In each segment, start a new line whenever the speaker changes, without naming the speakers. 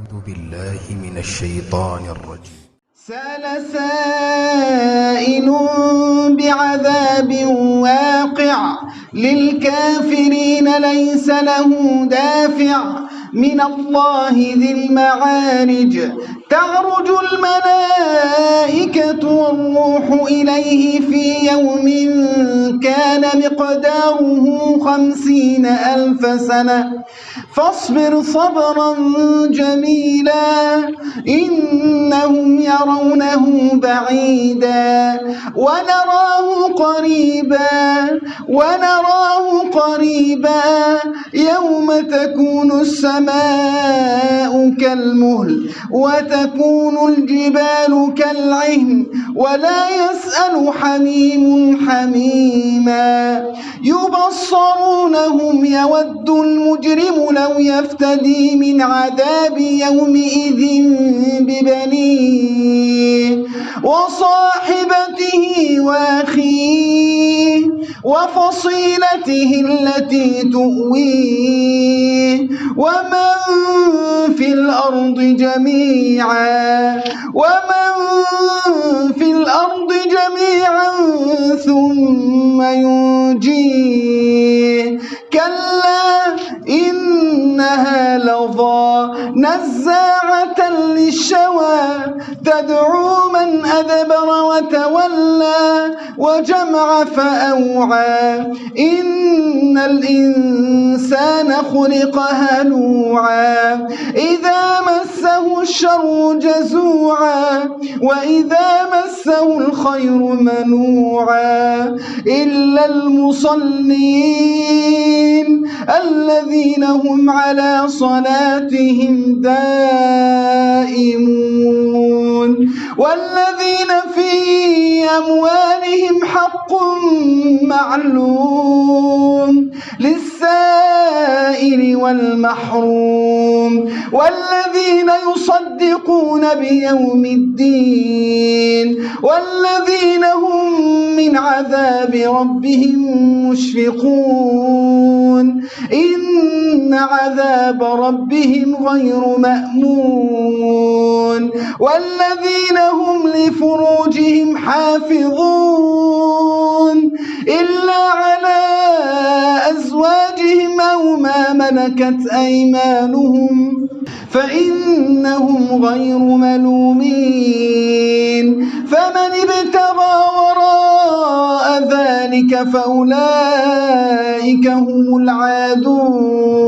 أعوذ بالله من الشيطان الرجيم.
سأل سائل بعذاب واقع للكافرين ليس له دافع من الله ذي المعارج تعرج الملائكة والروح إليه في يوم كان مقداره 50,000 سنة فاصبر صبرا جميلا إنهم يرونه بعيدا ونراه قريبا يوم تكون السماء كالمهل وتكون الجبال كالعهن ولا يسأل حميم حميما يبصرونهم يود المجرم لو يفتدي من عذاب يومئذ ببنيه وصاحبته وأخيه وفصيلته التي تؤويه ومن في الأرض جميعا ثم ينجيه كلا إنها لظى نزاعة للشوى تدعو من أدبر وتولى وجمع فأوعى إن الإنسان خلق هلوعا إذا مسه الشر جزوعا وإذا مسه الخير منوعا إلا المصلين الذين هم على صلاتهم دائمون والذين في أموالهم حق معلوم للسائل والمحروم والذين يصدقون بيوم الدين والذين هم من عذاب ربهم مشفقون إن عذاب ربهم غير مأمون والذين هم لفروجهم حافظون إلا على أزواجهم أو ما ملكت أيمانهم فإنهم غير ملومين فمن ابتغى وراء ذلك فأولئك هم العادون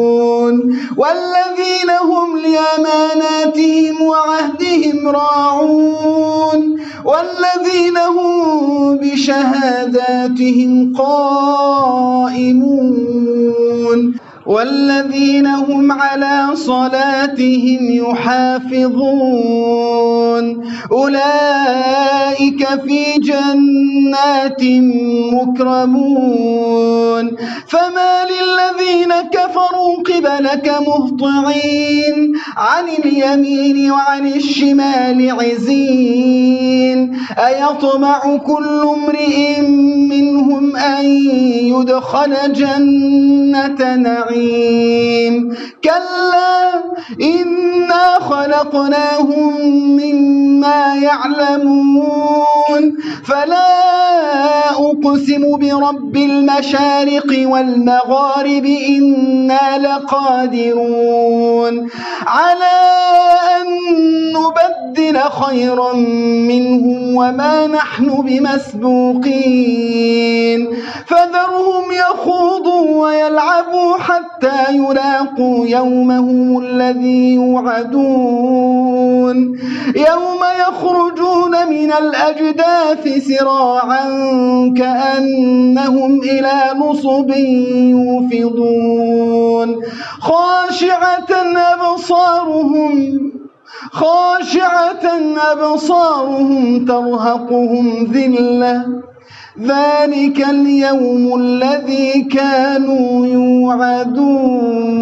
والذين هم لأماناتهم وعهدهم راعون والذين هم بشهاداتهم قائمون والذين هم على صلاتهم يحافظون أولئك في جنات مكرمون فما للذين كفروا قبلك مهطعين عن اليمين وعن الشمال عزين أيطمع كل امرئ منهم أن يدخل جنة نعيم كلا إنا خلقناهم مما يعلمون فلا أقسم برب المشارق والمغارب إنا لقادرون على أن نبدل خيرا منهم وما نحن بمسبوقين فذرهم يخوضوا ويلعبوا حتى يلاقوا يومهم الذي يوعدون يوم يخرجون من الأجداث سراعا كأنهم إلى نصب يوفضون خاشعة أبصارهم ترهقهم ذلة ذلك اليوم الذي كانوا يوعدون.